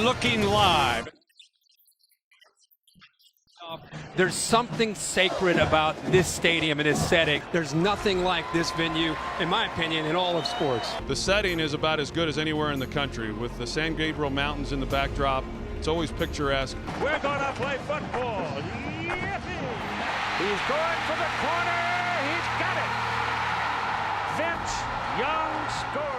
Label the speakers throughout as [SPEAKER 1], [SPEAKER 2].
[SPEAKER 1] looking live.
[SPEAKER 2] There's something sacred about this stadium and this setting. There's nothing like this venue, in my opinion, in all of sports.
[SPEAKER 3] The setting is about as good as anywhere in the country. With the San Gabriel Mountains in the backdrop, it's always picturesque.
[SPEAKER 1] We're going to play football. Yes, he's going for the corner. He's got it. Vince Young scores.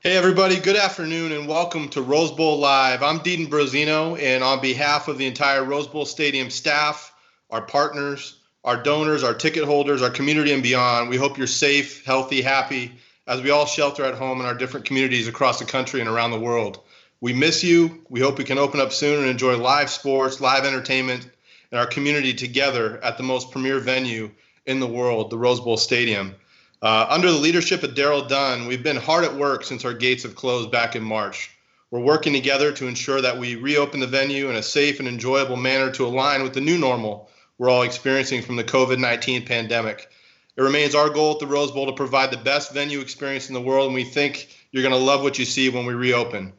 [SPEAKER 4] Hey everybody, good afternoon and welcome to Rose Bowl Live. I'm Dedan Brozino, and on behalf of the entire Rose Bowl Stadium staff, our partners, our donors, our ticket holders, our community and beyond, we hope you're safe, healthy, happy as we all shelter at home in our different communities across the country and around the world. We miss you. We hope we can open up soon and enjoy live sports, live entertainment, and our community together at the most premier venue in the world, the Rose Bowl Stadium. Under the leadership of Dedan, we've been hard at work since our gates have closed back in March. We're working together to ensure that we reopen the venue in a safe and enjoyable manner to align with the new normal we're all experiencing from the COVID-19 pandemic. It remains our goal at the Rose Bowl to provide the best venue experience in the world, and we think you're going to love what you see when we reopen.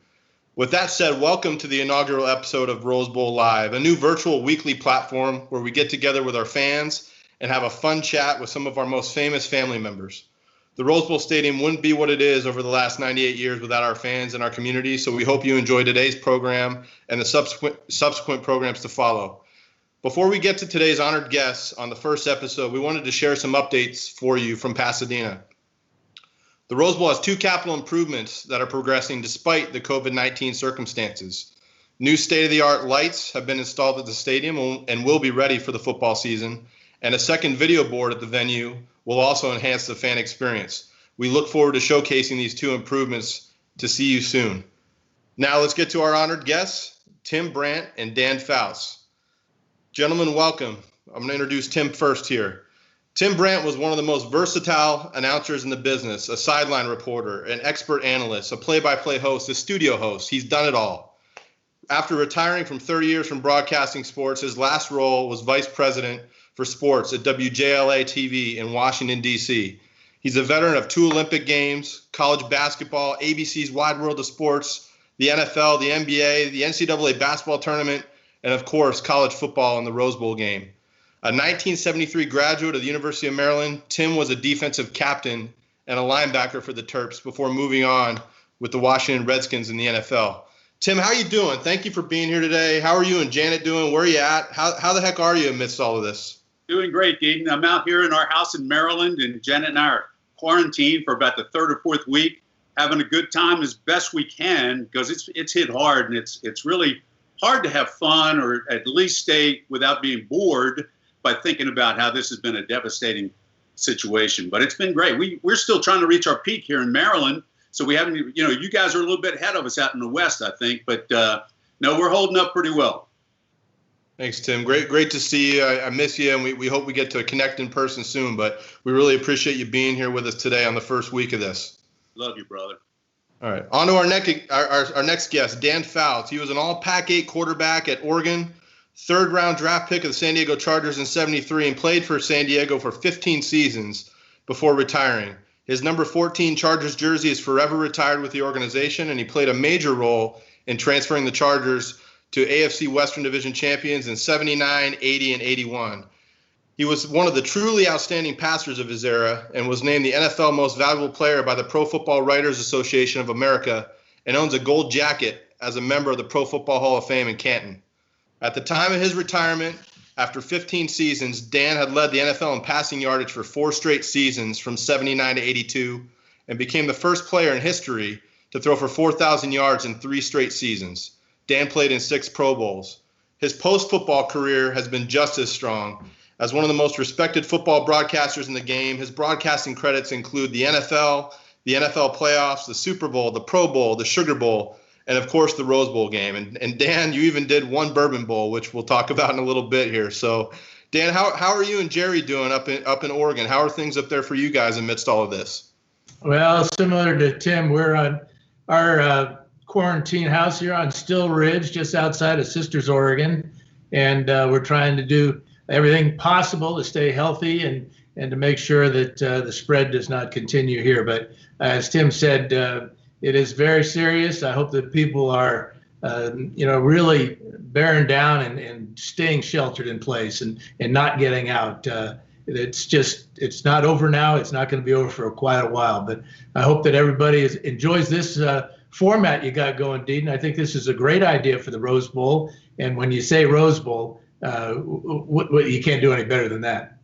[SPEAKER 4] With that said, welcome to the inaugural episode of Rose Bowl Live, a new virtual weekly platform where we get together with our fans and have a fun chat with some of our most famous family members. The Rose Bowl Stadium wouldn't be what it is over the last 98 years without our fans and our community, so we hope you enjoy today's program and the subsequent programs to follow. Before we get to today's honored guests on the first episode, we wanted to share some updates for you from Pasadena. The Rose Bowl has two capital improvements that are progressing despite the COVID-19 circumstances. New state-of-the-art lights have been installed at the stadium and will be ready for the football season, and a second video board at the venue will also enhance the fan experience. We look forward to showcasing these two improvements to see you soon. Now let's get to our honored guests, Tim Brant and Dan Fouts. Gentlemen, welcome. I'm going to introduce Tim first here. Tim Brant was one of the most versatile announcers in the business, a sideline reporter, an expert analyst, a play-by-play host, a studio host. He's done it all. After retiring from 30 years from broadcasting sports, his last role was vice president for sports at WJLA TV in Washington, D.C. He's a veteran of 2 Olympic Games, college basketball, ABC's Wide World of Sports, the NFL, the NBA, the NCAA basketball tournament, and of course, college football and the Rose Bowl game. A 1973 graduate of the University of Maryland, Tim was a defensive captain and a linebacker for the Terps before moving on with the Washington Redskins in the NFL. Tim, how are you doing? Thank you for being here today. How are you and Janet doing? Where are you at? How the heck are you amidst all of this?
[SPEAKER 5] Doing great, Dedan. I'm out here in our house in Maryland, and Janet and I are quarantined for about the 3rd or 4th week, having a good time as best we can because it's hit hard, and it's really hard to have fun or at least stay without being bored by thinking about how this has been a devastating situation. But it's been great. We're still trying to reach our peak here in Maryland, so we haven't. You guys are a little bit ahead of us out in the West, I think, but no, we're holding up pretty well.
[SPEAKER 4] Thanks, Tim. Great to see you. I miss you, and we hope we get to connect in person soon. But we really appreciate you being here with us today on the first week of this.
[SPEAKER 5] Love you, brother.
[SPEAKER 4] All right. On to our next guest, Dan Fouts. He was an all-Pac-8 quarterback at Oregon, 3rd-round draft pick of the San Diego Chargers in '73, and played for San Diego for 15 seasons before retiring. His number 14 Chargers jersey is forever retired with the organization, and he played a major role in transferring the Chargers to AFC Western Division champions in '79, '80, and '81. He was one of the truly outstanding passers of his era and was named the NFL Most Valuable Player by the Pro Football Writers Association of America and owns a gold jacket as a member of the Pro Football Hall of Fame in Canton. At the time of his retirement, after 15 seasons, Dan had led the NFL in passing yardage for 4 straight seasons from '79 to '82 and became the first player in history to throw for 4,000 yards in 3 straight seasons. Dan played in 6 Pro Bowls. His post-football career has been just as strong. As one of the most respected football broadcasters in the game, his broadcasting credits include the NFL playoffs, the Super Bowl, the Pro Bowl, the Sugar Bowl, and of course the Rose Bowl game. And Dan, you even did 1 Bourbon Bowl, which we'll talk about in a little bit here. So, Dan, how are you and Jerry doing up in Oregon? How are things up there for you guys amidst all of this?
[SPEAKER 6] Well, similar to Tim, we're on our quarantine house here on Still Ridge, just outside of Sisters, Oregon, and we're trying to do everything possible to stay healthy to make sure that the spread does not continue here. But as Tim said, it is very serious. I hope that people are, really bearing down and staying sheltered in place and not getting out. It's not over now. It's not going to be over for quite a while. But I hope that everybody enjoys this format you got going, Dedan. I think this is a great idea for the Rose Bowl. And when you say Rose Bowl, you can't do any better than that.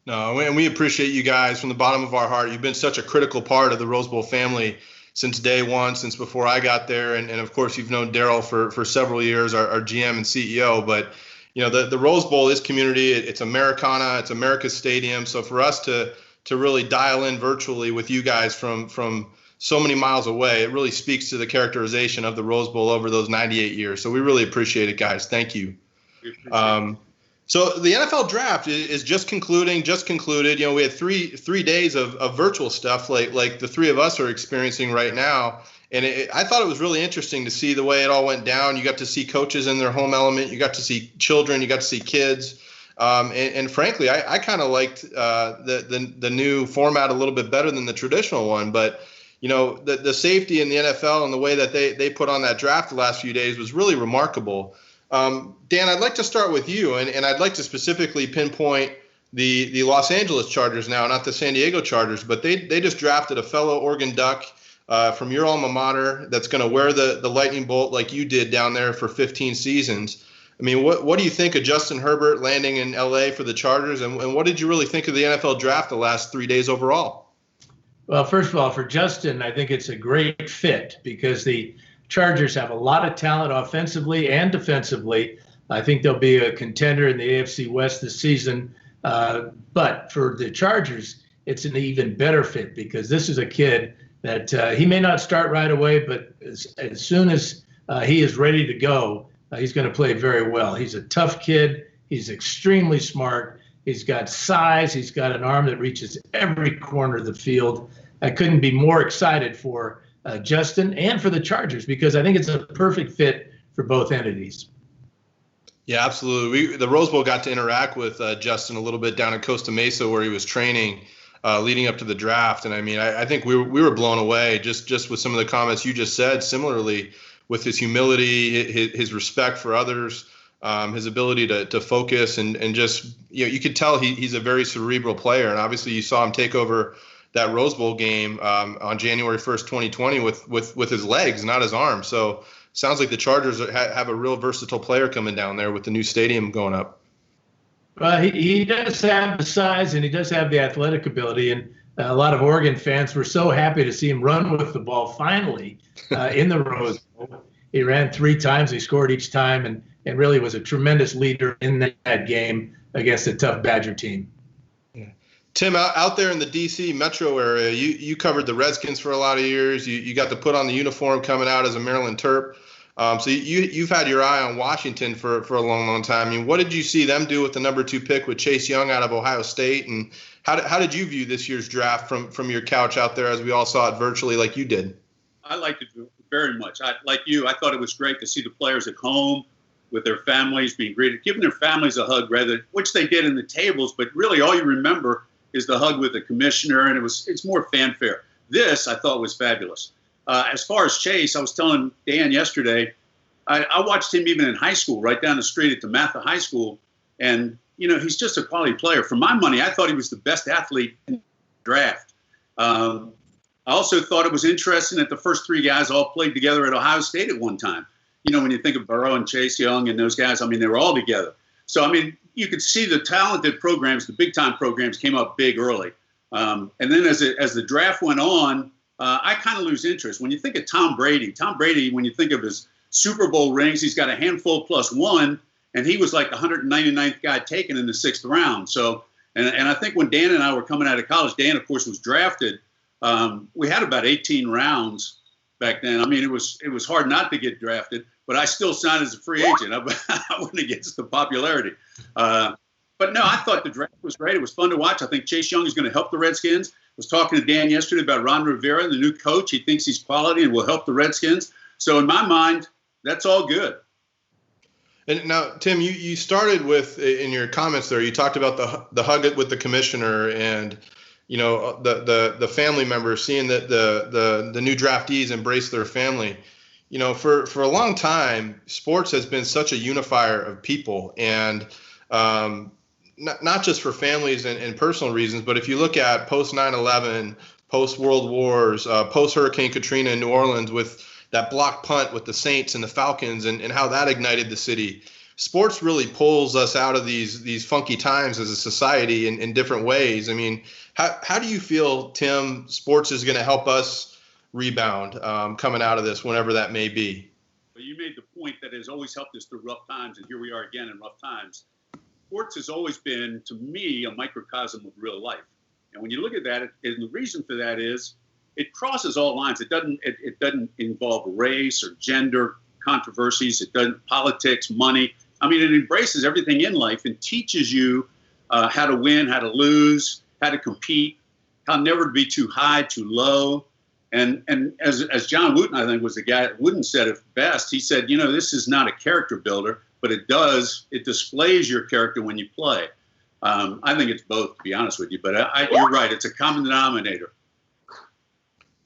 [SPEAKER 4] No, and we appreciate you guys from the bottom of our heart. You've been such a critical part of the Rose Bowl family since day one, since before I got there. And of course, you've known Daryl for several years, our GM and CEO. But, the Rose Bowl is community. It's Americana. It's America's stadium. So for us to really dial in virtually with you guys from so many miles away, it really speaks to the characterization of the Rose Bowl over those 98 years. So we really appreciate it, guys. Thank you. So the NFL draft is just concluded. We had three days of virtual stuff like the three of us are experiencing right now. And I thought it was really interesting to see the way it all went down. You got to see coaches in their home element. You got to see children. You got to see kids. And frankly, I kind of liked the new format a little bit better than the traditional one. But, the safety in the NFL and the way that they put on that draft the last few days was really remarkable. Dan, I'd like to start with you, and I'd like to specifically pinpoint the Los Angeles Chargers now, not the San Diego Chargers, but they just drafted a fellow Oregon Duck from your alma mater that's going to wear the lightning bolt like you did down there for 15 seasons. I mean, what do you think of Justin Herbert landing in L.A. for the Chargers, and what did you really think of the NFL draft the last 3 days overall?
[SPEAKER 6] Well, first of all, for Justin, I think it's a great fit because the Chargers have a lot of talent offensively and defensively. I think they'll be a contender in the AFC West this season. But for the Chargers, it's an even better fit because this is a kid that he may not start right away, but as soon as he is ready to go, he's going to play very well. He's a tough kid. He's extremely smart. He's got size. He's got an arm that reaches every corner of the field. I couldn't be more excited for Justin and for the Chargers because I think it's a perfect fit for both entities.
[SPEAKER 4] Yeah, absolutely. The Rose Bowl got to interact with Justin a little bit down in Costa Mesa where he was training leading up to the draft. And I mean, I think we were blown away just with some of the comments you just said, similarly with his humility, his respect for others, his ability to focus and just, you could tell he's a very cerebral player. And obviously you saw him take over that Rose Bowl game on January 1st, 2020 with his legs, not his arms. So sounds like the Chargers have a real versatile player coming down there with the new stadium going up.
[SPEAKER 6] Well, he does have the size and he does have the athletic ability. And a lot of Oregon fans were so happy to see him run with the ball finally in the Rose Bowl. He ran 3 times. He scored each time and really was a tremendous leader in that game against a tough Badger team.
[SPEAKER 4] Tim, out there in the D.C. metro area, you covered the Redskins for a lot of years. You got to put on the uniform coming out as a Maryland Terp. So you've had your eye on Washington for a long, long time. I mean, what did you see them do with the number 2 pick with Chase Young out of Ohio State? And how did you view this year's draft from your couch out there as we all saw it virtually like you did?
[SPEAKER 5] I liked it very much. Like you, I thought it was great to see the players at home with their families being greeted, giving their families a hug, which they did in the tables. But really all you remember is the hug with the commissioner, and it's more fanfare. This, I thought, was fabulous. As far as Chase, I was telling Dan yesterday, I watched him even in high school, right down the street at the Matha High School, and, he's just a quality player. For my money, I thought he was the best athlete in the draft. I also thought it was interesting that the first 3 guys all played together at Ohio State at one time. When you think of Burrow and Chase Young and those guys, I mean, they were all together. So, I mean, you could see the talented programs, the big-time programs came up big early. And then as the draft went on, I kind of lose interest. When you think of Tom Brady, when you think of his Super Bowl rings, he's got a handful plus 1, and he was like the 199th guy taken in the 6th round. So, and I think when Dan and I were coming out of college, Dan, of course, was drafted. We had about 18 rounds back then. I mean, it was hard not to get drafted, but I still signed as a free agent. I went against the popularity. But no, I thought the draft was great. It was fun to watch. I think Chase Young is going to help the Redskins. I was talking to Dan yesterday about Ron Rivera, the new coach. He thinks he's quality and will help the Redskins. So in my mind, that's all good.
[SPEAKER 4] And now, Tim, you started with, in your comments there, you talked about the hug with the commissioner and, you know, the family members, seeing that the new draftees embrace their family. You know, for a long time, sports has been such a unifier of people, and not just for families and personal reasons, but if you look at post 9/11, post World Wars, post Hurricane Katrina in New Orleans, with that block punt with the Saints and the Falcons, and how that ignited the city. Sports really pulls us out of these funky times as a society in different ways. I mean, how do you feel, Tim, sports is going to help us rebound coming out of this, whenever that may be?
[SPEAKER 5] Well, you made the point that it has always helped us through rough times, and here we are again in rough times. Sports has always been, to me, a microcosm of real life. And when you look at that, and the reason for that is it crosses all lines. It doesn't involve race or gender controversies. It doesn't politics, money. I mean, it embraces everything in life and teaches you how to win, how to lose, how to compete, how never to be too high, too low. And as John Wooten, I think, was the guy, Wooten said it best. He said, you know, this is not a character builder, but it displays your character when you play. I think it's both, to be honest with you. But you're right. It's a common denominator.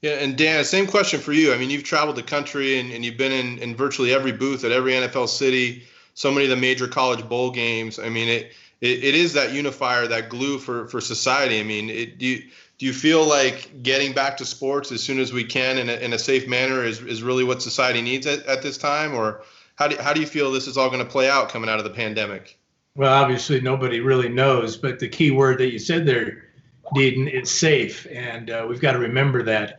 [SPEAKER 4] Yeah, and Dan, same question for you. I mean, you've traveled the country and you've been in virtually every booth at every NFL city, so many of the major college bowl games. I mean, it is that unifier, that glue for society. I mean, do you feel like getting back to sports as soon as we can in a safe manner is really what society needs at this time? Or how do you feel this is all going to play out coming out of the pandemic?
[SPEAKER 6] Well, obviously nobody really knows, but the key word that you said there, Dedan, it's safe, and we've got to remember that.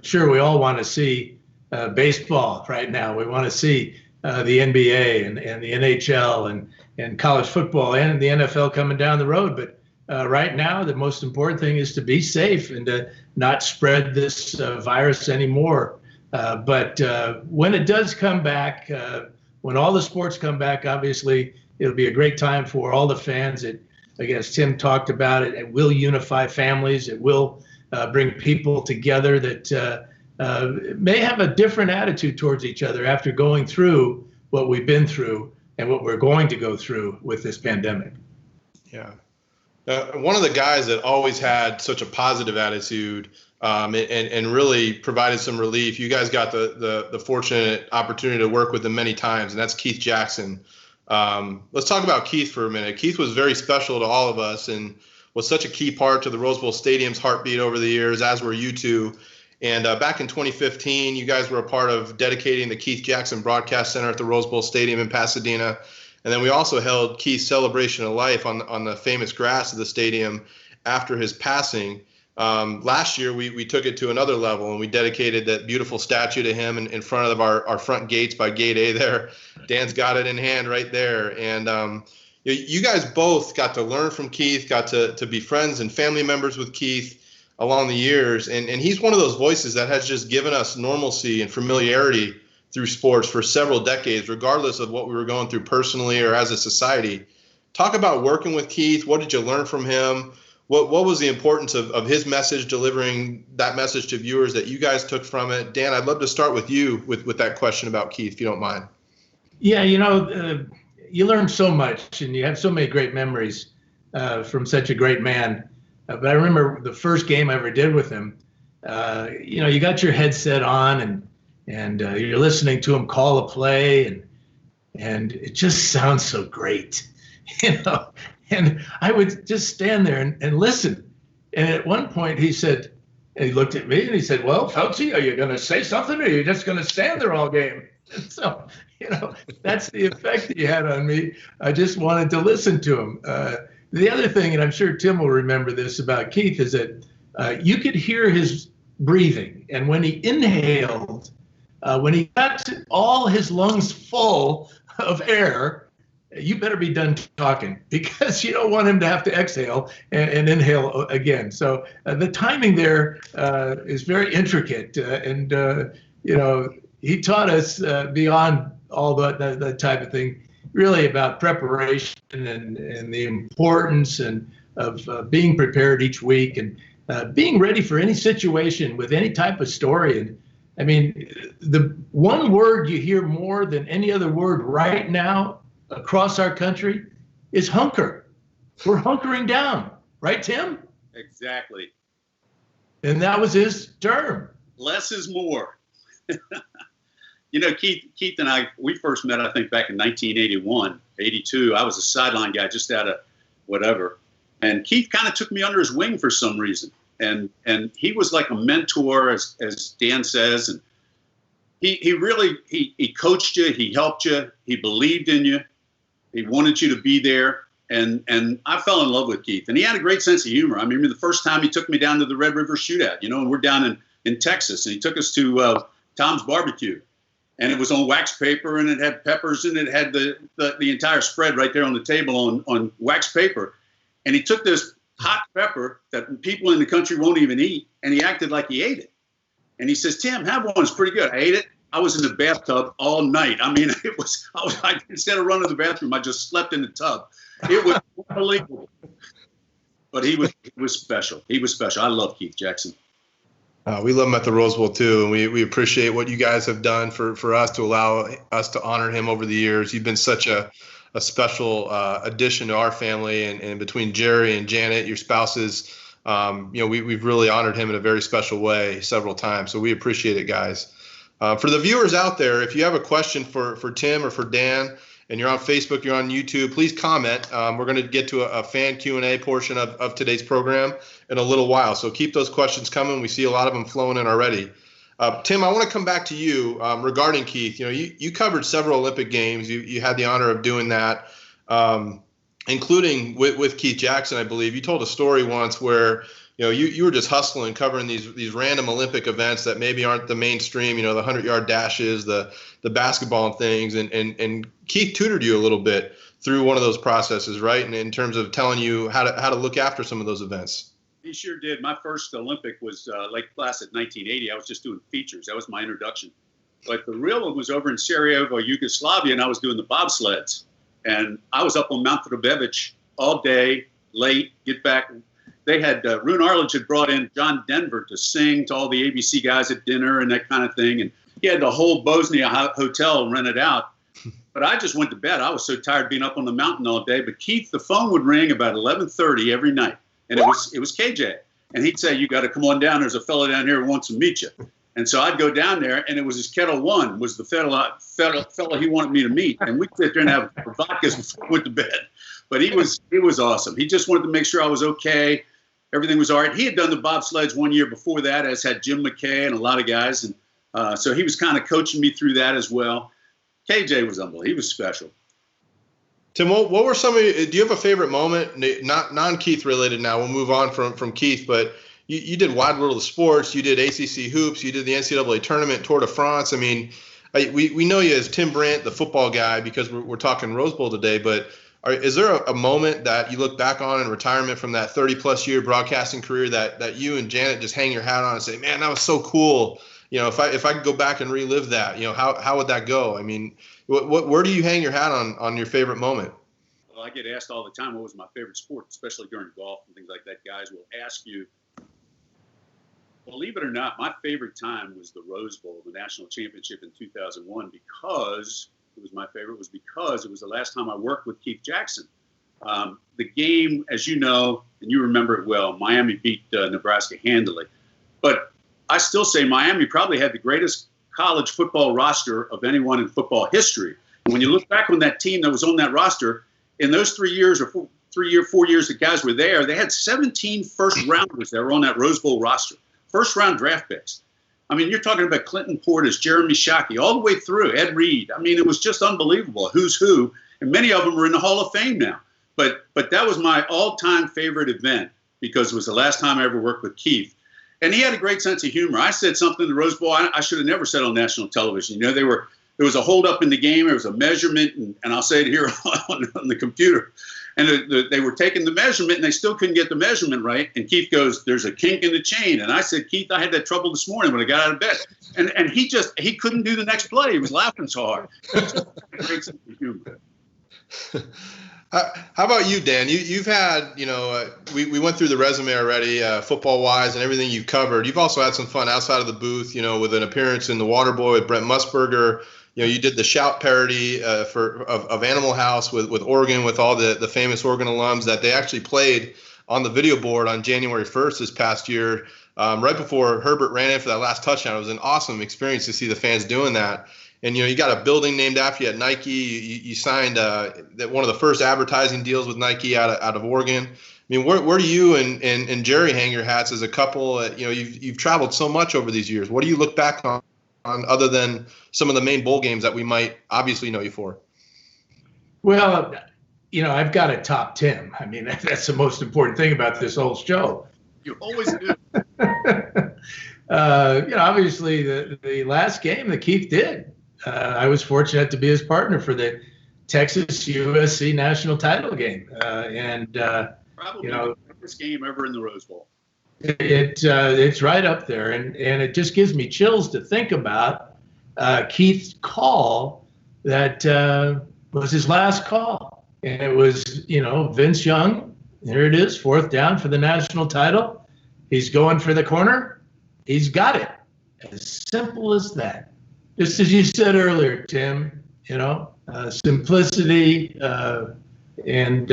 [SPEAKER 6] Sure, we all want to see baseball right now. We want to see the NBA and the NHL and college football and the NFL coming down the road. But right now, the most important thing is to be safe and to not spread this virus anymore. But when it does come back, when all the sports come back, obviously, it'll be a great time for all the fans. I guess Tim talked about it. It will unify families. It will bring people together that may have a different attitude towards each other after going through what we've been through and what we're going to go through with this pandemic.
[SPEAKER 4] Yeah. One of the guys that always had such a positive attitude and really provided some relief, you guys got the fortunate opportunity to work with him many times, and that's Keith Jackson. Let's talk about Keith for a minute. Keith was very special to all of us and was such a key part to the Rose Bowl Stadium's heartbeat over the years, as were you two. And back in 2015, you guys were a part of dedicating the Keith Jackson Broadcast Center at the Rose Bowl Stadium in Pasadena. And then we also held Keith's Celebration of Life on the famous grass of the stadium after his passing. Last year, we took it to another level, and we dedicated that beautiful statue to him in front of our front gates by Gate A there. Dan's got it in hand right there. And you guys both got to learn from Keith, got to be friends and family members with Keith along the years. And he's one of those voices that has just given us normalcy and familiarity through sports for several decades, regardless of what we were going through personally or as a society. Talk about working with Keith. What did you learn from him? What was the importance of his message, delivering that message to viewers that you guys took from it? Dan, I'd love to start with you with that question about Keith, if you don't mind.
[SPEAKER 6] Yeah, you learn so much and you have so many great memories from such a great man. But I remember the first game I ever did with him, you got your headset on and you're listening to him call a play and it just sounds so great, and I would just stand there and listen. And at one point he said, and he looked at me and he said, "Well, Fouts, are you going to say something or are you just going to stand there all game?" And so, that's the effect he had on me. I just wanted to listen to him. The other thing, and I'm sure Tim will remember this about Keith, is that you could hear his breathing. And when he inhaled, when he got all his lungs full of air, you better be done talking, because you don't want him to have to exhale and inhale again. So the timing there is very intricate. He taught us beyond all that type of thing, really about preparation and the importance of being prepared each week and being ready for any situation with any type of story. And I mean, the one word you hear more than any other word right now across our country is hunker. We're hunkering down, right, Tim?
[SPEAKER 5] Exactly.
[SPEAKER 6] And that was his term.
[SPEAKER 5] Less is more. You know, Keith and I, we first met, I think, back in 1981, 82. I was a sideline guy just out of whatever. And Keith kind of took me under his wing for some reason. And he was like a mentor, as Dan says. And he really coached you. He helped you. He believed in you. He wanted you to be there. And I fell in love with Keith. And he had a great sense of humor. I mean, the first time he took me down to the Red River Shootout, you know, and we're down in Texas. And he took us to Tom's Barbecue. And it was on wax paper, and it had peppers, and it had the entire spread right there on the table on wax paper. And he took this hot pepper that people in the country won't even eat, and he acted like he ate it. And he says, "Tim, have one. It's pretty good." I ate it. I was in the bathtub all night. I mean, instead of running to the bathroom, I just slept in the tub. It was unbelievable. But he was special. He was special. I love Keith Jackson.
[SPEAKER 4] We love him at the Rose Bowl too, and we appreciate what you guys have done for us to allow us to honor him over the years. You've been such a special addition to our family, and between Jerry and Janet, your spouses, you know, we've really honored him in a very special way several times. So we appreciate it, guys. For the viewers out there, if you have a question for Tim or for Dan, and you're on Facebook, you're on YouTube, please comment. We're going to get to a fan Q&A portion of today's program in a little while. So keep those questions coming. We see a lot of them flowing in already. Tim, I want to come back to you regarding Keith. You know, you covered several Olympic Games. You had the honor of doing that, including with Keith Jackson, I believe. You told a story once where, you know, you were just hustling, covering these random Olympic events that maybe aren't the mainstream, you know, the 100-yard dashes, the basketball and things. And Keith tutored you a little bit through one of those processes, right? And in terms of telling you how to look after some of those events.
[SPEAKER 5] He sure did. My first Olympic was Lake Placid, 1980. I was just doing features. That was my introduction. But the real one was over in Sarajevo, Yugoslavia, and I was doing the bobsleds. And I was up on Mount Trbojevic all day, late, get back. They had, Rune Arledge had brought in John Denver to sing to all the ABC guys at dinner and that kind of thing. And he had the whole Bosnia hotel rented out. But I just went to bed. I was so tired being up on the mountain all day. But Keith, the phone would ring about 11:30 every night. And it was KJ. And he'd say, "You got to come on down. There's a fella down here who wants to meet you." And so I'd go down there, and it was his Kettle One was the fella he wanted me to meet. And we'd sit there and have vodkas before we went to bed. But he was awesome. He just wanted to make sure I was okay. Everything was all right. He had done the bobsleds one year before that, as had Jim McKay and a lot of guys. And so he was kind of coaching me through that as well. KJ was unbelievable. He was special.
[SPEAKER 4] Tim, what were some of you, do you have a favorite moment, not non-Keith related now, we'll move on from Keith, but you did Wide World of Sports, you did ACC Hoops, you did the NCAA Tournament, Tour de France. I mean, we know you as Tim Brant, the football guy, because we're talking Rose Bowl today, but is there a moment that you look back on in retirement from that 30-plus year broadcasting career that you and Janet just hang your hat on and say, "Man, that was so cool. You know, if I could go back and relive that, you know, how would that go?" I mean, where do you hang your hat on your favorite moment?
[SPEAKER 5] Well, I get asked all the time, what was my favorite sport, especially during golf and things like that. Guys will ask you. Believe it or not, my favorite time was the Rose Bowl, the national championship in 2001, because it was my favorite was because it was the last time I worked with Keith Jackson. The game, as you know, and you remember it well, Miami beat Nebraska handily. But I still say Miami probably had the greatest college football roster of anyone in football history. And when you look back on that team that was on that roster, in those 3 years or 4 years that guys were there, they had 17 first-rounders that were on that Rose Bowl roster, first-round draft picks. I mean, you're talking about Clinton Portis, Jeremy Shockey, all the way through, Ed Reed. I mean, it was just unbelievable, who's who, and many of them are in the Hall of Fame now. But that was my all-time favorite event because it was the last time I ever worked with Keith. And he had a great sense of humor. I said something in the Rose Bowl I should have never said on national television. You know, there was a hold-up in the game. There was a measurement, and I'll say it here on the computer. And they were taking the measurement, and they still couldn't get the measurement right. And Keith goes, "There's a kink in the chain." And I said, "Keith, I had that trouble this morning when I got out of bed." And he couldn't do the next play. He was laughing so hard. Great sense of humor.
[SPEAKER 4] How about you, Dan? You've had, you know, we went through the resume already, football-wise and everything you've covered. You've also had some fun outside of the booth, you know, with an appearance in The Waterboy with Brent Musburger. you did the shout parody of Animal House with Oregon, with all the famous Oregon alums that they actually played on the video board on January 1st this past year, right before Herbert ran in for that last touchdown. It was an awesome experience to see the fans doing that. And, you got a building named after you at Nike. You signed one of the first advertising deals with Nike out of Oregon. I mean, where do you and Jerry hang your hats as a couple? You've traveled so much over these years. What do you look back on other than some of the main bowl games that we might obviously know you for?
[SPEAKER 6] Well, I've got a top 10. I mean, that's the most important thing about this whole show.
[SPEAKER 5] You always do.
[SPEAKER 6] Obviously the last game that Keith did, I was fortunate to be his partner for the Texas USC national title game.
[SPEAKER 5] Probably the best game ever in the Rose Bowl.
[SPEAKER 6] It's right up there. And it just gives me chills to think about Keith's call that was his last call. And it was, Vince Young. There it is, 4th down for the national title. He's going for the corner. He's got it. As simple as that. Just as you said earlier, Tim, simplicity and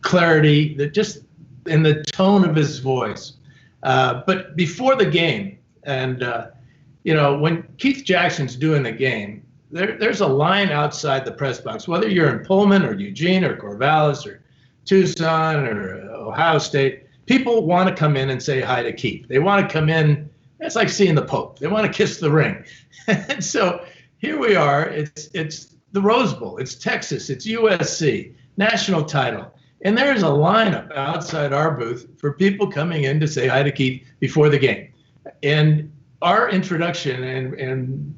[SPEAKER 6] clarity, that just in the tone of his voice. But before the game, and when Keith Jackson's doing the game, there's a line outside the press box, whether you're in Pullman or Eugene or Corvallis or Tucson or Ohio State. People want to come in and say hi to Keith. They want to come in. It's like seeing the Pope. They want to kiss the ring. And so here we are. It's the Rose Bowl. It's Texas. It's USC. National title. And there's a lineup outside our booth for people coming in to say hi to Keith before the game. And our introduction and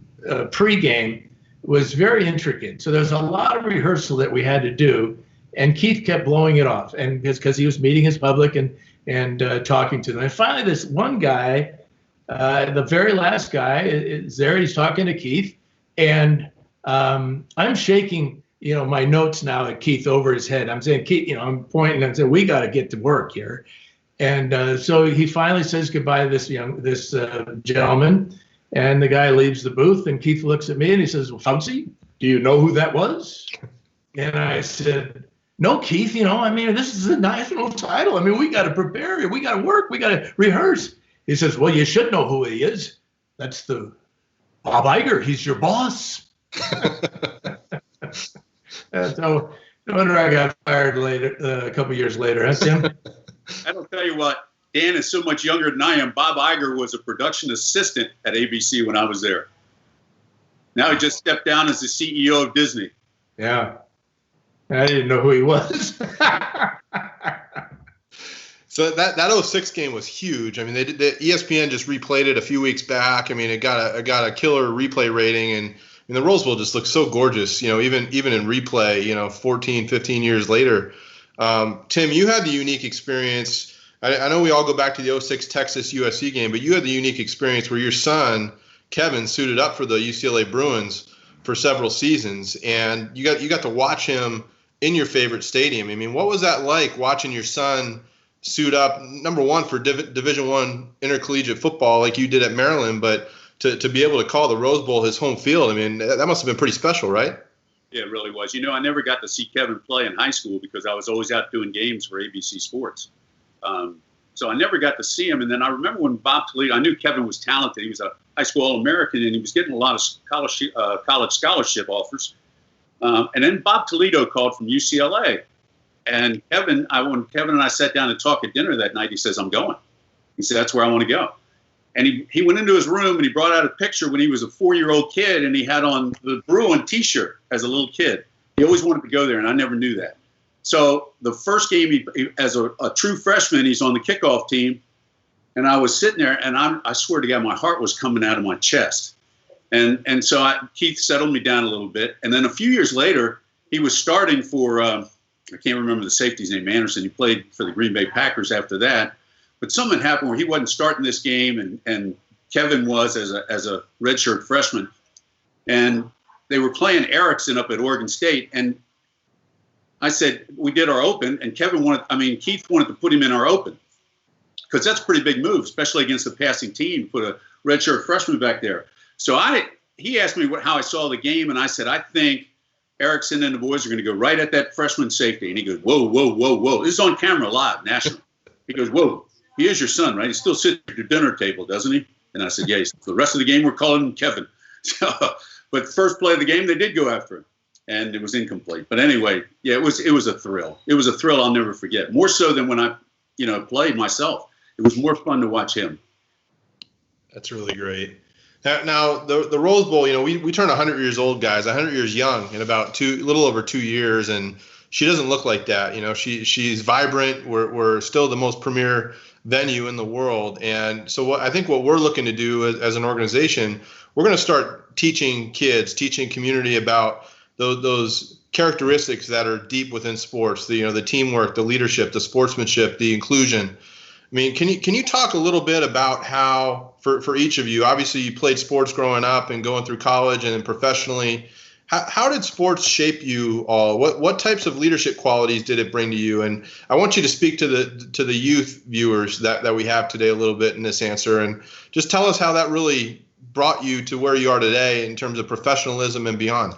[SPEAKER 6] pregame was very intricate. So there's a lot of rehearsal that we had to do. And Keith kept blowing it off. And because he was meeting his public and talking to them. And finally, this one guy, the very last guy is there. He's talking to Keith, and I'm shaking, my notes now at Keith over his head. I'm saying, Keith, I'm pointing and saying, we got to get to work here. And so he finally says goodbye to this gentleman, and the guy leaves the booth. And Keith looks at me and he says, well, Fouts, do you know who that was? And I said, no, Keith, this is a national title. I mean, we got to prepare. We got to work. We got to rehearse. He says, well, you should know who he is. That's the Bob Iger. He's your boss. So no wonder I got fired later, a couple years later, huh, Tim?
[SPEAKER 5] I don't tell you what, Dan is so much younger than I am. Bob Iger was a production assistant at ABC when I was there. Now he just stepped down as the CEO of Disney.
[SPEAKER 6] Yeah. I didn't know who he was.
[SPEAKER 4] So that 06 game was huge. I mean, the ESPN just replayed it a few weeks back. I mean, it got a killer replay rating, and the Rose Bowl just looks so gorgeous. Even in replay, 14, 15 years later. Tim, you had the unique experience. I know we all go back to the 06 Texas USC game, but you had the unique experience where your son Kevin suited up for the UCLA Bruins for several seasons, and you got to watch him in your favorite stadium. I mean, what was that like watching your son suit up, number one, for Division I intercollegiate football like you did at Maryland, but to be able to call the Rose Bowl his home field? I mean, that must have been pretty special, right?
[SPEAKER 5] Yeah, it really was. I never got to see Kevin play in high school because I was always out doing games for ABC Sports. So I never got to see him. And then I remember when Bob Toledo, I knew Kevin was talented. He was a high school All-American, and he was getting a lot of college scholarship offers. And then Bob Toledo called from UCLA. And when Kevin and I sat down and talked at dinner that night, he says, I'm going. He said, that's where I want to go. And he went into his room and he brought out a picture when he was a 4-year-old kid, and he had on the Bruin T-shirt as a little kid. He always wanted to go there, and I never knew that. So the first game, as a true freshman, he's on the kickoff team. And I was sitting there, and I swear to God, my heart was coming out of my chest. And so Keith settled me down a little bit. And then a few years later, he was starting for I can't remember the safety's name, Anderson. He played for the Green Bay Packers after that. But something happened where he wasn't starting this game, and Kevin was as a redshirt freshman. And they were playing Erickson up at Oregon State. And I said, we did our open, and Keith wanted to put him in our open, because that's a pretty big move, especially against the passing team, put a redshirt freshman back there. So he asked me how I saw the game, and I said, I think Erickson and the boys are going to go right at that freshman safety. And he goes, whoa, whoa, whoa, whoa. This is on camera live, national. He goes, whoa, he is your son, right? He still sits at your dinner table, doesn't he? And I said, yeah. For the rest of the game, we're calling him Kevin. So, but first play of the game, they did go after him, and it was incomplete. But anyway, yeah, it was a thrill. It was a thrill I'll never forget. More so than when I, played myself. It was more fun to watch him.
[SPEAKER 4] That's really great. Now the Rose Bowl, we turn 100 years old, guys, 100 years young in about a little over 2 years, and she doesn't look like that. She's vibrant. We're still the most premier venue in the world, and so I think what we're looking to do as an organization, we're going to start teaching kids, teaching community about those characteristics that are deep within sports. The teamwork, the leadership, the sportsmanship, the inclusion. I mean, can you talk a little bit about how, for each of you, obviously you played sports growing up and going through college and then professionally, how did sports shape you all? What types of leadership qualities did it bring to you? And I want you to speak to the youth viewers that we have today a little bit in this answer, and just tell us how that really brought you to where you are today in terms of professionalism and beyond.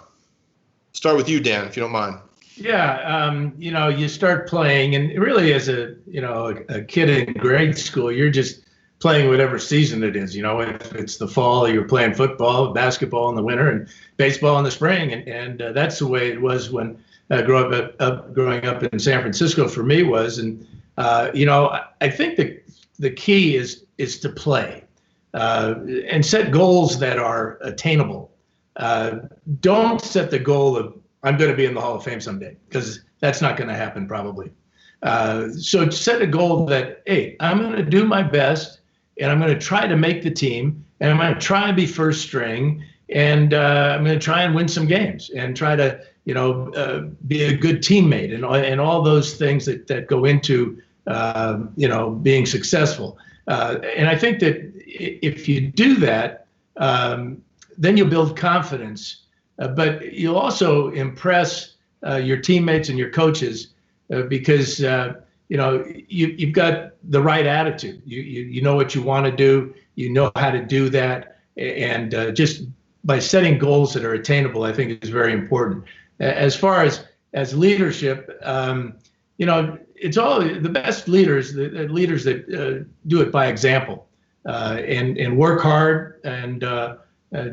[SPEAKER 4] Start with you, Dan, if you don't mind.
[SPEAKER 6] Yeah, you start playing, and really as a kid in grade school, you're just playing whatever season it is. If it's the fall, you're playing football, basketball in the winter, and baseball in the spring, and that's the way it was when growing up in San Francisco for me was. And I think the key is to play and set goals that are attainable. Don't set the goal of I'm going to be in the Hall of Fame someday, because that's not going to happen probably. So set a goal that, hey, I'm going to do my best, and I'm going to try to make the team, and I'm going to try and be first string, and I'm going to try and win some games, and try to be a good teammate, and all those things that go into being successful. And I think that if you do that, then you'll build confidence. But you'll also impress your teammates and your coaches because you've got the right attitude. You know what you want to do. You know how to do that, and just by setting goals that are attainable, I think is very important. As far as leadership, it's all the best leaders, the leaders that do it by example and work hard and.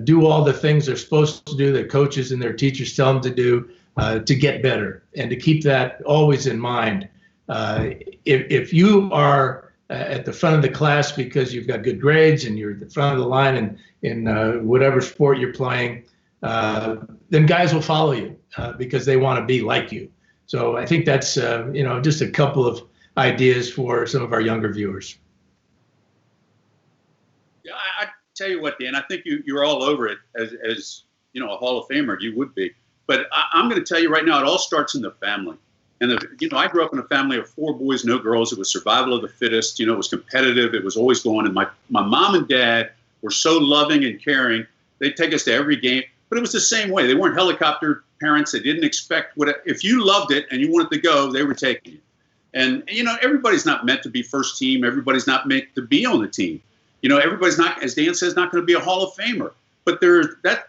[SPEAKER 6] Do all the things they're supposed to do that coaches and their teachers tell them to do to get better, and to keep that always in mind. If you are at the front of the class because you've got good grades and you're at the front of the line in whatever sport you're playing, then guys will follow you because they want to be like you. So I think that's just a couple of ideas for some of our younger viewers.
[SPEAKER 5] Yeah, I tell you what, Dan, I think you're all over it as a Hall of Famer. You would be, but I'm going to tell you right now, it all starts in the family. And I grew up in a family of 4 boys, no girls. It was survival of the fittest. It was competitive. It was always going. And my mom and dad were so loving and caring. They'd take us to every game, but it was the same way. They weren't helicopter parents. They didn't expect if you loved it and you wanted to go, they were taking you. And everybody's not meant to be first team. Everybody's not meant to be on the team. Everybody's not, as Dan says, not going to be a Hall of Famer. But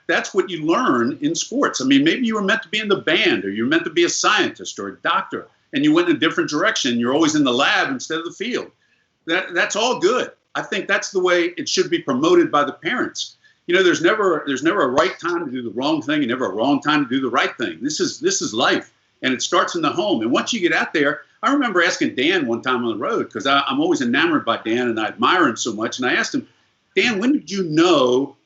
[SPEAKER 5] that's what you learn in sports. I mean, maybe you were meant to be in the band, or you're meant to be a scientist or a doctor, and you went in a different direction. You're always in the lab instead of the field. That's all good. I think that's the way it should be promoted by the parents. There's never a right time to do the wrong thing, and never a wrong time to do the right thing. This is life, and it starts in the home. And once you get out there, I remember asking Dan one time on the road, because I'm always enamored by Dan and I admire him so much. And I asked him, Dan, when did you know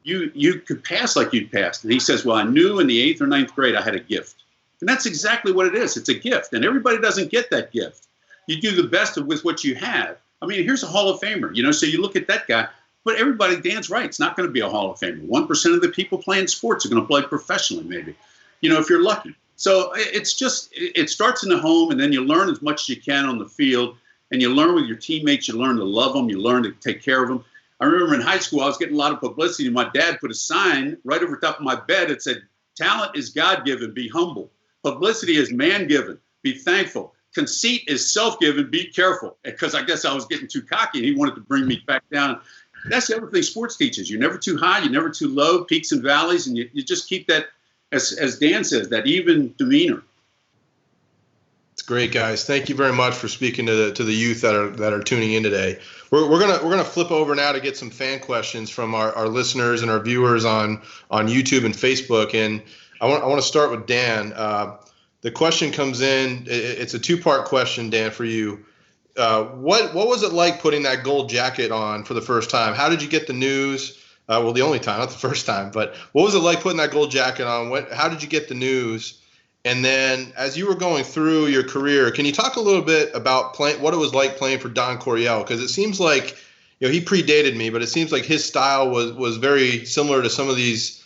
[SPEAKER 5] you could pass like you'd passed? And he says, well, I knew in the 8th or 9th grade I had a gift. And that's exactly what it is. It's a gift. And everybody doesn't get that gift. You do the best with what you have. I mean, here's a Hall of Famer, so you look at that guy. But everybody, Dan's right, it's not going to be a Hall of Famer. 1% of the people playing sports are going to play professionally, maybe, if you're lucky. So it starts in the home, and then you learn as much as you can on the field, and you learn with your teammates. You learn to love them. You learn to take care of them. I remember in high school, I was getting a lot of publicity, and my dad put a sign right over top of my bed that said, talent is God-given, be humble. Publicity is man-given, be thankful. Conceit is self-given, be careful. Because I guess I was getting too cocky, and he wanted to bring me back down. That's the other thing sports teaches. You're never too high, you're never too low, peaks and valleys, and you just keep that, as Dan says, that even demeanor.
[SPEAKER 4] It's great, guys. Thank you very much for speaking to the youth that are tuning in today. We're gonna flip over now to get some fan questions from our listeners and our viewers on YouTube and Facebook. And I want to start with Dan. The question comes in. It's a two-part question, Dan, for you. What was it like putting that gold jacket on for the first time? How did you get the news? Well, the only time, not the first time, but what was it like putting that gold jacket on? How did you get the news? And then as you were going through your career, can you talk a little bit about what it was like playing for Don Coryell? Because it seems like, he predated me, but it seems like his style was very similar to some of these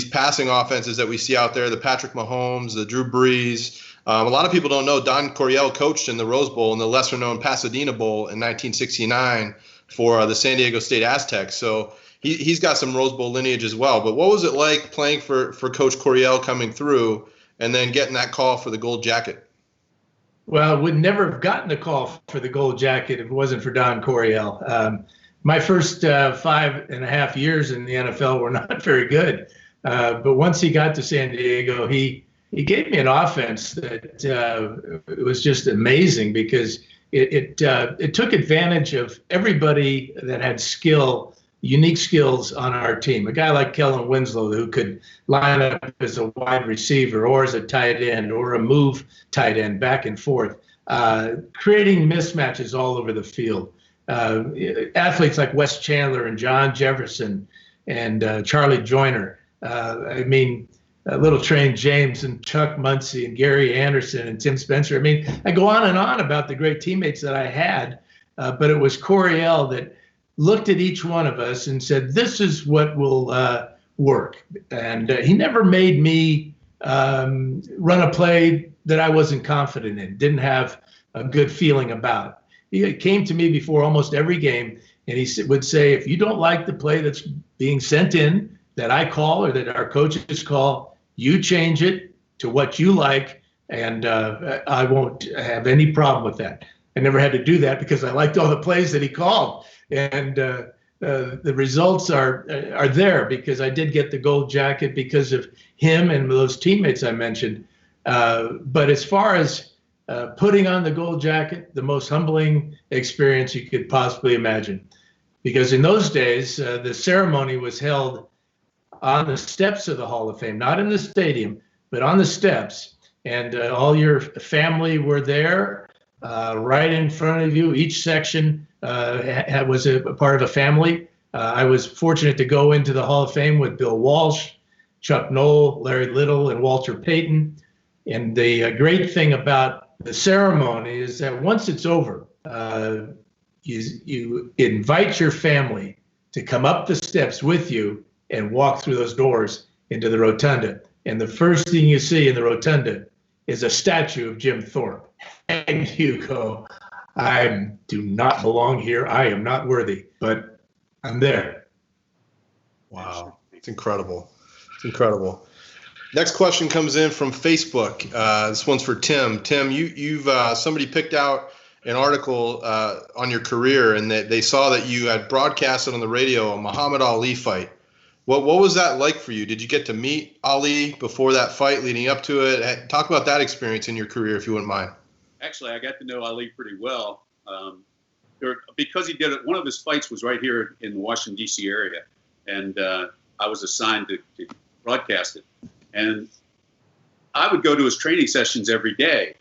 [SPEAKER 4] passing offenses that we see out there, the Patrick Mahomes, the Drew Brees. A lot of people don't know Don Coryell coached in the Rose Bowl and the lesser-known Pasadena Bowl in 1969 for the San Diego State Aztecs. So he's got some Rose Bowl lineage as well. But what was it like playing for Coach Coryell coming through and then getting that call for the gold jacket?
[SPEAKER 6] Well, I would never have gotten the call for the gold jacket if it wasn't for Don Coryell. My first 5.5 years in the NFL were not very good. But once he got to San Diego, he gave me an offense that it was just amazing because it took advantage of everybody that had skill, unique skills on our team. A guy like Kellen Winslow who could line up as a wide receiver or as a tight end or a move tight end back and forth, creating mismatches all over the field. Athletes like Wes Chandler and John Jefferson and Charlie Joyner. Little Train James and Chuck Muncie and Gary Anderson and Tim Spencer. I go on and on about the great teammates that I had, but it was Coryell that looked at each one of us and said, this is what will work. And he never made me run a play that I wasn't confident in, didn't have a good feeling about. He came to me before almost every game, and he would say, if you don't like the play that's being sent in that I call or that our coaches call, you change it to what you like, and I won't have any problem with that. I never had to do that because I liked all the plays that he called. And the results are there because I did get the gold jacket because of him and those teammates I mentioned. But as far as putting on the gold jacket, the most humbling experience you could possibly imagine. Because in those days, the ceremony was held on the steps of the Hall of Fame, not in the stadium, but on the steps. And all your family were there right in front of you. Each section was a part of a family. I was fortunate to go into the Hall of Fame with Bill Walsh, Chuck Noll, Larry Little, and Walter Payton. And the great thing about the ceremony is that once it's over, you invite your family to come up the steps with you and walk through those doors into the rotunda. And the first thing you see in the rotunda is a statue of Jim Thorpe. And you go, I do not belong here. I am not worthy, but I'm there.
[SPEAKER 4] Wow. It's incredible. It's incredible. Next question comes in from Facebook. This one's for Tim. Tim, you've somebody picked out an article on your career, and they saw that you had broadcasted on the radio a Muhammad Ali fight. What was that like for you? Did you get to meet Ali before that fight, leading up to it? Talk about that experience in your career, if you wouldn't mind.
[SPEAKER 5] Actually, I got to know Ali pretty well because he did it. One of his fights was right here in the Washington, D.C. area, and I was assigned to broadcast it. And I would go to his training sessions every day,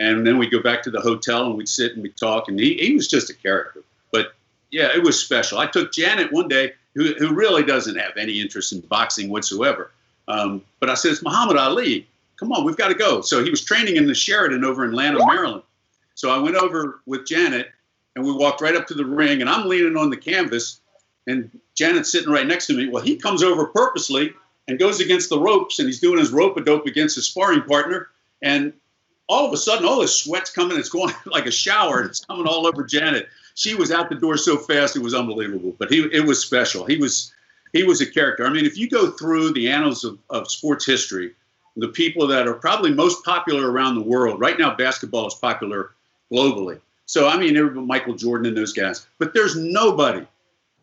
[SPEAKER 5] and then we'd go back to the hotel and we'd sit and we'd talk, and he was just a character. But, yeah, it was special. I took Janet one day, who really doesn't have any interest in boxing whatsoever. But I said, it's Muhammad Ali. Come on, we've got to go. So he was training in the Sheraton over in Lanham, Maryland. So I went over with Janet, and we walked right up to the ring, and I'm leaning on the canvas, and Janet's sitting right next to me. Well, he comes over purposely and goes against the ropes, and he's doing his rope-a-dope against his sparring partner, and all of a sudden, all this sweat's coming. It's going like a shower, and it's coming all over Janet. She was out the door so fast, it was unbelievable. But it was special. He was a character. I mean, if you go through the annals of sports history, the people that are probably most popular around the world, right now basketball is popular globally. So, I mean, Michael Jordan and those guys. But there's nobody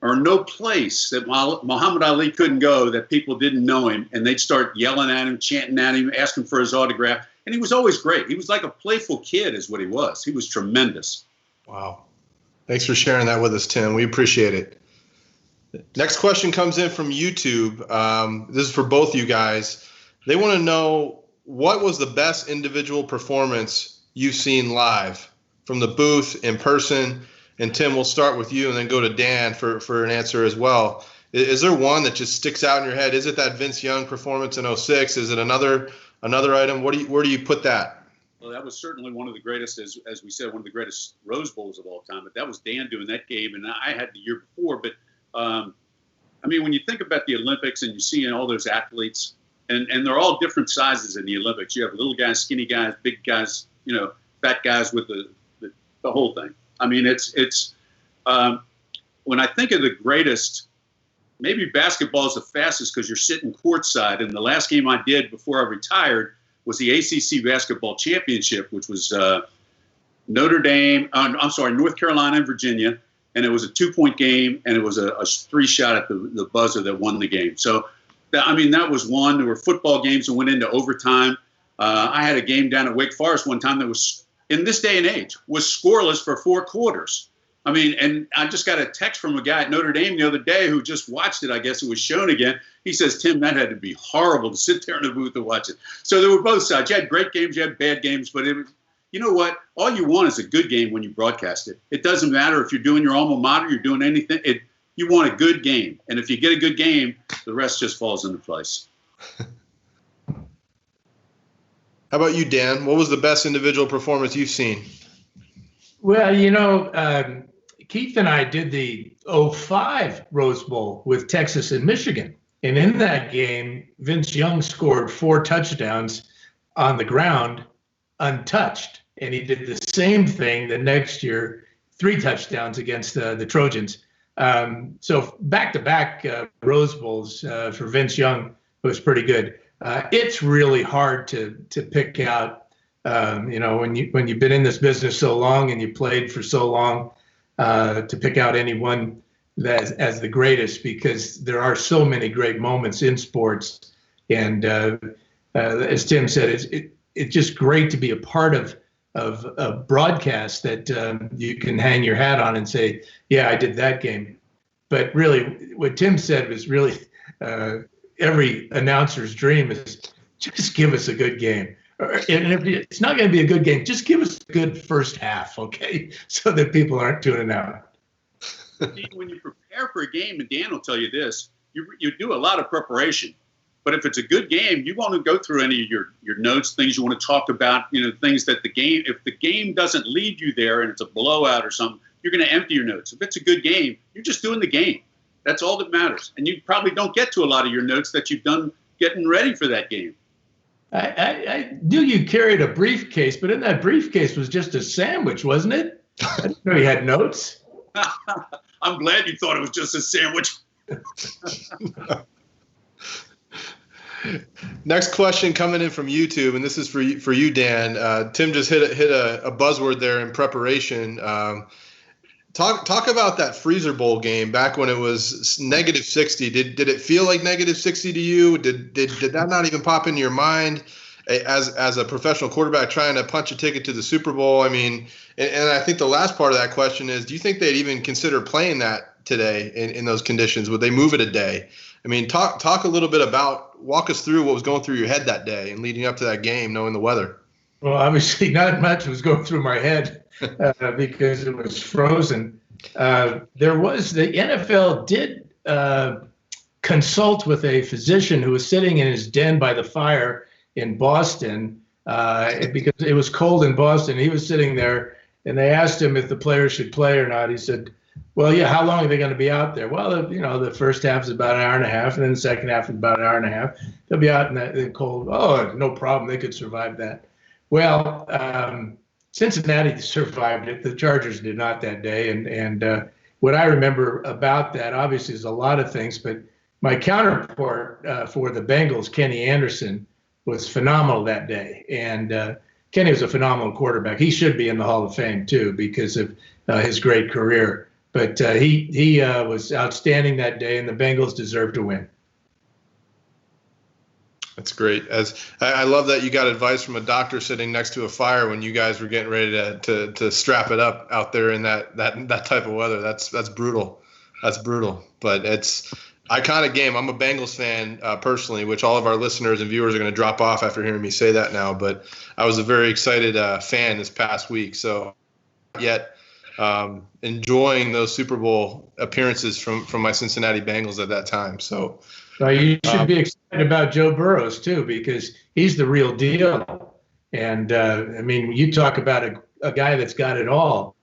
[SPEAKER 5] or no place that Muhammad Ali couldn't go that people didn't know him, and they'd start yelling at him, chanting at him, asking for his autograph. And he was always great. He was like a playful kid is what he was. He was tremendous.
[SPEAKER 4] Wow. Thanks for sharing that with us, Tim. We appreciate it. Next question comes in from YouTube. This is for both you guys. They want to know, what was the best individual performance you've seen live from the booth, in person? And Tim, we'll start with you and then go to Dan for an answer as well. Is there one that just sticks out in your head? Is it that Vince Young performance in 06? Is it another item? Where do you put that?
[SPEAKER 5] Well, that was certainly one of the greatest, as we said, one of the greatest Rose Bowls of all time. But that was Dan doing that game, and I had the year before. But I mean, when you think about the Olympics and you see all those athletes, and they're all different sizes in the Olympics. You have little guys, skinny guys, big guys, fat guys with the whole thing. I mean, it's when I think of the greatest, maybe basketball is the fastest because you're sitting courtside. And the last game I did before I retired was the ACC basketball championship, which was North Carolina and Virginia. And it was a 2-point game, and it was a 3-shot at the buzzer that won the game. So, that was one. There were football games that went into overtime. I had a game down at Wake Forest one time that was, in this day and age, was scoreless for 4 quarters. And I just got a text from a guy at Notre Dame the other day who just watched it. I guess it was shown again. He says, Tim, that had to be horrible to sit there in the booth and watch it. So there were both sides. You had great games, you had bad games, but it was, you know what? All you want is a good game when you broadcast it. It doesn't matter if you're doing your alma mater, you're doing anything. You want a good game. And if you get a good game, the rest just falls into place.
[SPEAKER 4] How about you, Dan? What was the best individual performance you've seen?
[SPEAKER 6] Well, Keith and I did the 05 Rose Bowl with Texas and Michigan. And in that game, Vince Young scored 4 touchdowns on the ground, untouched. And he did the same thing the next year, 3 touchdowns against the Trojans. So back-to-back Rose Bowls for Vince Young was pretty good. It's really hard to pick out, when you've been in this business so long and you played for so long, to pick out anyone as the greatest, because there are so many great moments in sports. And as Tim said, it's just great to be a part of a broadcast that you can hang your hat on and say, yeah, I did that game. But really, what Tim said was really every announcer's dream is just give us a good game. And if it's not going to be a good game, just give us a good first half, okay, so that people aren't tuning out.
[SPEAKER 5] When you prepare for a game, and Dan will tell you this, you do a lot of preparation. But if it's a good game, you want to go through any of your notes, things you want to talk about, things that if the game doesn't lead you there and it's a blowout or something, you're going to empty your notes. If it's a good game, you're just doing the game. That's all that matters. And you probably don't get to a lot of your notes that you've done getting ready for that game.
[SPEAKER 6] I knew you carried a briefcase, but in that briefcase was just a sandwich, wasn't it? I didn't know you had notes.
[SPEAKER 5] I'm glad you thought it was just a sandwich.
[SPEAKER 4] Next question coming in from YouTube, and this is for you, Dan. Tim just hit a buzzword there in preparation. Talk about that Freezer Bowl game back when it was -60. Did it feel like -60 to you? Did that not even pop into your mind as a professional quarterback trying to punch a ticket to the Super Bowl? I mean, and I think the last part of that question is, do you think they'd even consider playing that today in those conditions? Would they move it a day? I mean, talk a little bit walk us through what was going through your head that day and leading up to that game, knowing the weather.
[SPEAKER 6] Well, obviously not much was going through my head because it was frozen. The NFL did consult with a physician who was sitting in his den by the fire in Boston because it was cold in Boston. He was sitting there, and they asked him if the players should play or not. He said, well, yeah, how long are they going to be out there? Well, the first half is about an hour and a half, and then the second half is about an hour and a half. They'll be out in the cold. Oh, no problem. They could survive that. Well, Cincinnati survived it. The Chargers did not that day. And what I remember about that, obviously, is a lot of things. But my counterpart for the Bengals, Kenny Anderson, was phenomenal that day. And Kenny was a phenomenal quarterback. He should be in the Hall of Fame, too, because of his great career. But he was outstanding that day, and the Bengals deserved to win.
[SPEAKER 4] That's great. As I love that you got advice from a doctor sitting next to a fire when you guys were getting ready to strap it up out there in that type of weather. That's brutal. That's brutal. But it's iconic game. I'm a Bengals fan personally, which all of our listeners and viewers are going to drop off after hearing me say that now. But I was a very excited fan this past week. So yet enjoying those Super Bowl appearances from my Cincinnati Bengals at that time. So.
[SPEAKER 6] You should be excited about Joe Burrows, too, because he's the real deal. And, I mean, you talk about a guy that's got it all.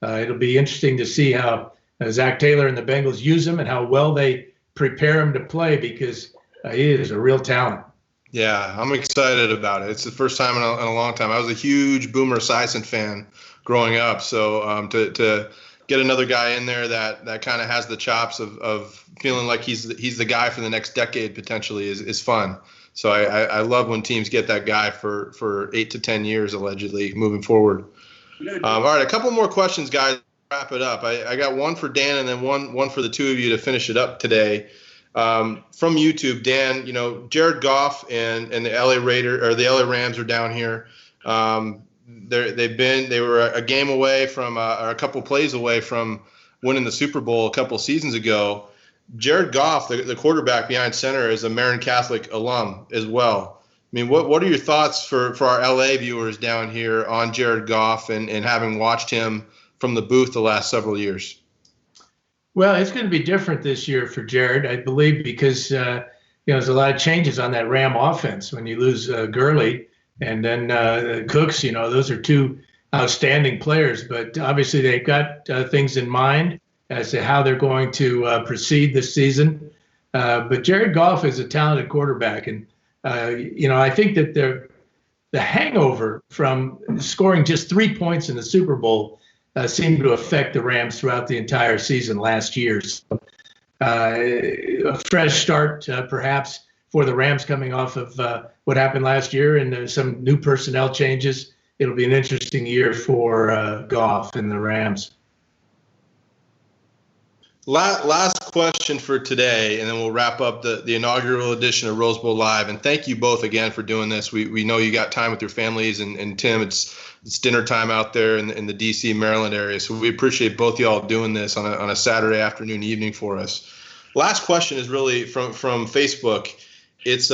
[SPEAKER 6] It'll be interesting to see how Zach Taylor and the Bengals use him and how well they prepare him to play, because he is a real talent.
[SPEAKER 4] Yeah, I'm excited about it. It's the first time in a long time. I was a huge Boomer Esiason fan growing up. So to get another guy in there that kind of has the chops of feeling like he's the guy for the next decade potentially is fun. So I love when teams get that guy for 8 to 10 years allegedly moving forward. All right, a couple more questions, guys. Wrap it up. I got one for Dan and then one for the two of you to finish it up today. From YouTube, Dan, Jared Goff and the LA Rams are down here. They were a game away from or a couple plays away from winning the Super Bowl a couple seasons ago. Jared Goff, the quarterback behind center, is a Marin Catholic alum as well. I mean, what are your thoughts for our LA viewers down here on Jared Goff and having watched him from the booth the last several years?
[SPEAKER 6] Well, it's going to be different this year for Jared, I believe, because there's a lot of changes on that Ram offense when you lose Gurley and then Cooks. Those are two outstanding players, but obviously they've got things in mind as to how they're going to proceed this season. But Jared Goff is a talented quarterback, and I think that the hangover from scoring just 3 points in the Super Bowl seemed to affect the Rams throughout the entire season last year. So, a fresh start, perhaps, for the Rams coming off of what happened last year and some new personnel changes. It'll be an interesting year for Goff and the Rams.
[SPEAKER 4] Last question for today, and then we'll wrap up the inaugural edition of Rose Bowl Live. And thank you both again for doing this. We know you got time with your families, and Tim, it's dinner time out there in the D.C., Maryland area. So we appreciate both y'all doing this on a Saturday afternoon, evening for us. Last question is really from Facebook. It's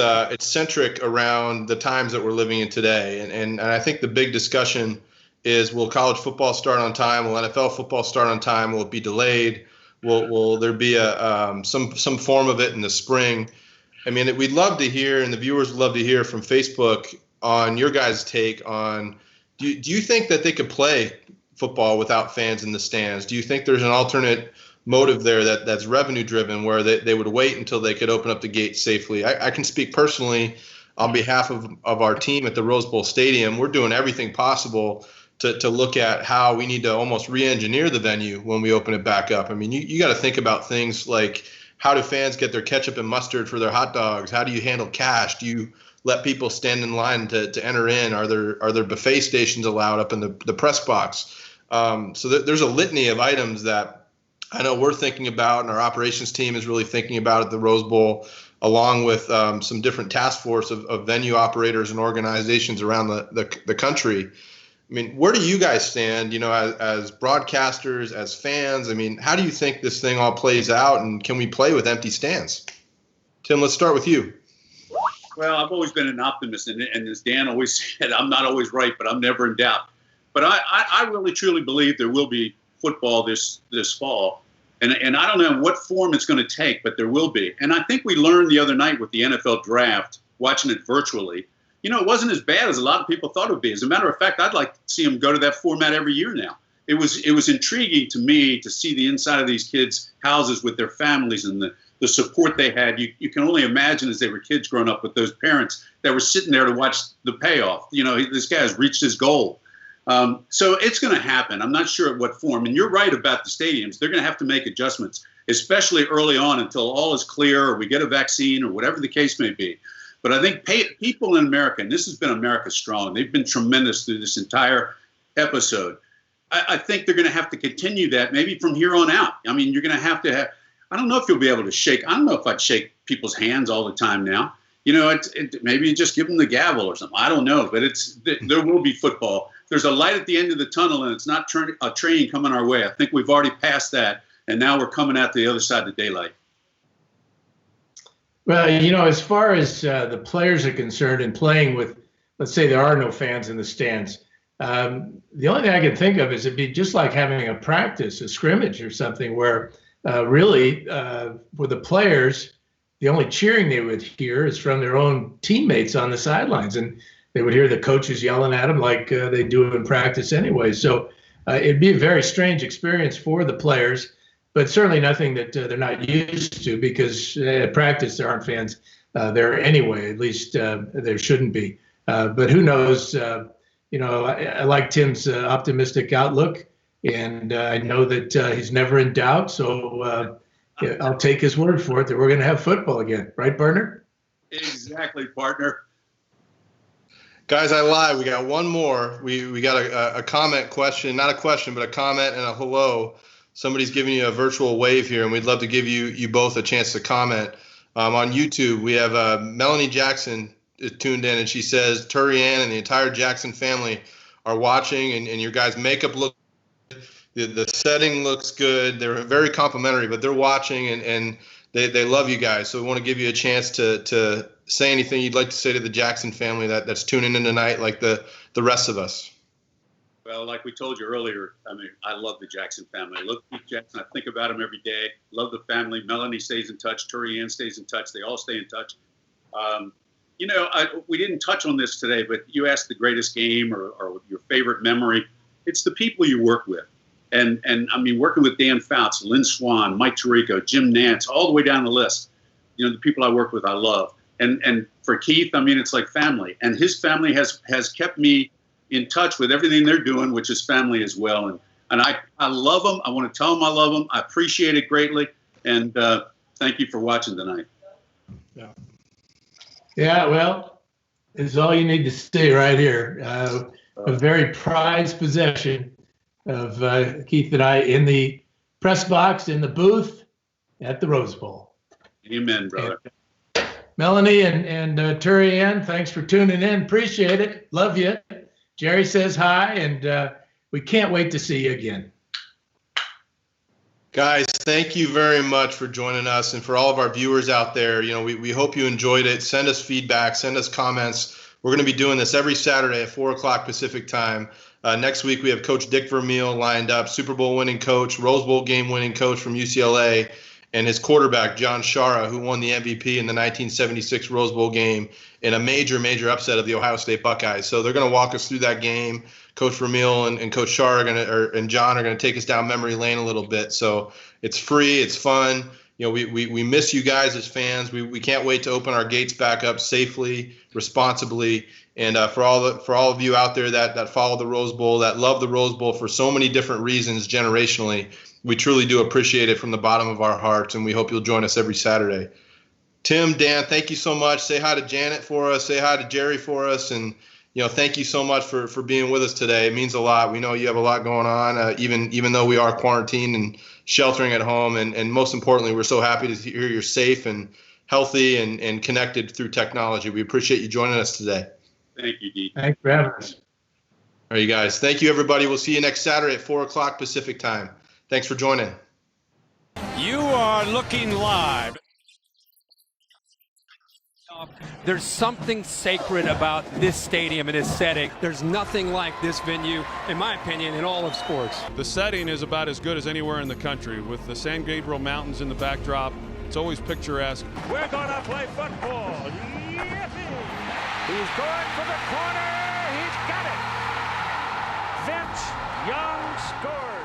[SPEAKER 4] centric around the times that we're living in today, and I think the big discussion is: will college football start on time? Will NFL football start on time? Will it be delayed? Will there be some form of it in the spring? I mean, we'd love to hear, and the viewers would love to hear from Facebook on your guys' take on, do you think that they could play football without fans in the stands? Do you think there's an alternate motive there that's revenue driven, where they would wait until they could open up the gates safely? I can speak personally on behalf of our team at the Rose Bowl Stadium. We're doing everything possible to look at how we need to almost re-engineer the venue when we open it back up. I mean, you got to think about things like, how do fans get their ketchup and mustard for their hot dogs? How do you handle cash? Do you let people stand in line to enter in? Are there buffet stations allowed up in the press box? So there's a litany of items that I know we're thinking about, and our operations team is really thinking about at the Rose Bowl, along with some different task force of venue operators and organizations around the country. I mean, where do you guys stand, as broadcasters, as fans? I mean, how do you think this thing all plays out, and can we play with empty stands? Tim, let's start with you.
[SPEAKER 5] Well, I've always been an optimist, and as Dan always said, I'm not always right, but I'm never in doubt. But I really, truly believe there will be football this fall. And I don't know what form it's going to take, but there will be. And I think we learned the other night with the NFL draft, watching it virtually, it wasn't as bad as a lot of people thought it would be. As a matter of fact, I'd like to see them go to that format every year now. It was intriguing to me to see the inside of these kids' houses with their families and the support they had. You can only imagine, as they were kids growing up, with those parents that were sitting there to watch the payoff. This guy has reached his goal. So it's going to happen. I'm not sure at what form. And you're right about the stadiums. They're going to have to make adjustments, especially early on, until all is clear or we get a vaccine or whatever the case may be. But I think people in America, and this has been America strong, they've been tremendous through this entire episode. I think they're going to have to continue that maybe from here on out. I mean, you're going to have, I don't know if you'll be able to shake. I don't know if I'd shake people's hands all the time now. You know, maybe just give them the gavel or something. I don't know, but there will be football. There's a light at the end of the tunnel, and it's not a train coming our way. I think we've already passed that, and now we're coming out the other side of the daylight.
[SPEAKER 6] Well, you know, as far as the players are concerned and playing with, let's say there are no fans in the stands, the only thing I can think of is it'd be just like having a practice, a scrimmage or something where really for the players, the only cheering they would hear is from their own teammates on the sidelines, and they would hear the coaches yelling at them like they do in practice anyway. So it'd be a very strange experience for the players, but certainly nothing that they're not used to, because at practice there aren't fans there anyway. At least there shouldn't be. But who knows? You know, I like Tim's optimistic outlook, and I know that he's never in doubt. So I'll take his word for it that we're going to have football again. Right, partner?
[SPEAKER 5] Exactly, partner.
[SPEAKER 4] Guys, I lied. We got one more. We got a comment question, not a question, but a comment and a hello. Somebody's giving you a virtual wave here, and we'd love to give you both a chance to comment. On YouTube, we have Melanie Jackson is tuned in, and she says, Turian and the entire Jackson family are watching, and your guys' makeup looks good. The setting looks good. They're very complimentary, but they're watching, and they love you guys. So we want to give you a chance to say anything you'd like to say to the Jackson family that's tuning in tonight, like the rest of us.
[SPEAKER 5] Well, like we told you earlier, I mean, I love the Jackson family. I love Keith Jackson. I think about him every day. Love the family. Melanie stays in touch. Turian stays in touch. They all stay in touch. You know, we didn't touch on this today, but you asked the greatest game or your favorite memory. It's the people you work with. And I mean, working with Dan Fouts, Lynn Swan, Mike Tirico, Jim Nance, all the way down the list. You know, the people I work with, I love. And for Keith, I mean, it's like family. And his family has kept me in touch with everything they're doing, which is family as well. And I love them. I want to tell them I love them. I appreciate it greatly. And thank you for watching tonight.
[SPEAKER 6] Yeah. Yeah, well, it's all you need to see right here. A very prized possession of Keith and I in the press box, in the booth at the Rose Bowl.
[SPEAKER 5] Amen, brother.
[SPEAKER 6] And Melanie and Turian, thanks for tuning in. Appreciate it. Love you. Jerry says hi, and we can't wait to see you again.
[SPEAKER 4] Guys, thank you very much for joining us, and for all of our viewers out there. You know, we hope you enjoyed it. Send us feedback, send us comments. We're going to be doing this every Saturday at 4 o'clock Pacific time. Next week we have Coach Dick Vermeil lined up, Super Bowl winning coach, Rose Bowl game winning coach from UCLA, and his quarterback John Shara, who won the MVP in the 1976 Rose Bowl game in a major upset of the Ohio State Buckeyes. So they're going to walk us through that game. Coach Vermeil and Coach Shara and John are going to take us down memory lane a little bit. So it's free, it's fun. You know, we miss you guys as fans. We can't wait to open our gates back up safely, responsibly, and for all of you out there that follow the Rose Bowl, that love the Rose Bowl for so many different reasons generationally, we truly do appreciate it from the bottom of our hearts, and we hope you'll join us every Saturday. Tim, Dan, thank you so much. Say hi to Janet for us. Say hi to Jerry for us, and thank you so much for being with us today. It means a lot. We know you have a lot going on, even though we are quarantined and sheltering at home. And most importantly, we're so happy to hear you're safe and healthy and connected through technology. We appreciate you joining us today.
[SPEAKER 5] Thank you, Dee.
[SPEAKER 6] Thanks for having us.
[SPEAKER 4] All right, you guys. Thank you, everybody. We'll see you next Saturday at 4 o'clock Pacific time. Thanks for joining.
[SPEAKER 1] You are looking live.
[SPEAKER 2] There's something sacred about this stadium and its setting. There's nothing like this venue, in my opinion, in all of sports.
[SPEAKER 3] The setting is about as good as anywhere in the country. With the San Gabriel Mountains in the backdrop, it's always picturesque.
[SPEAKER 1] We're going to play football. Yes, he's going for the corner. He's got it. Vince Young scores.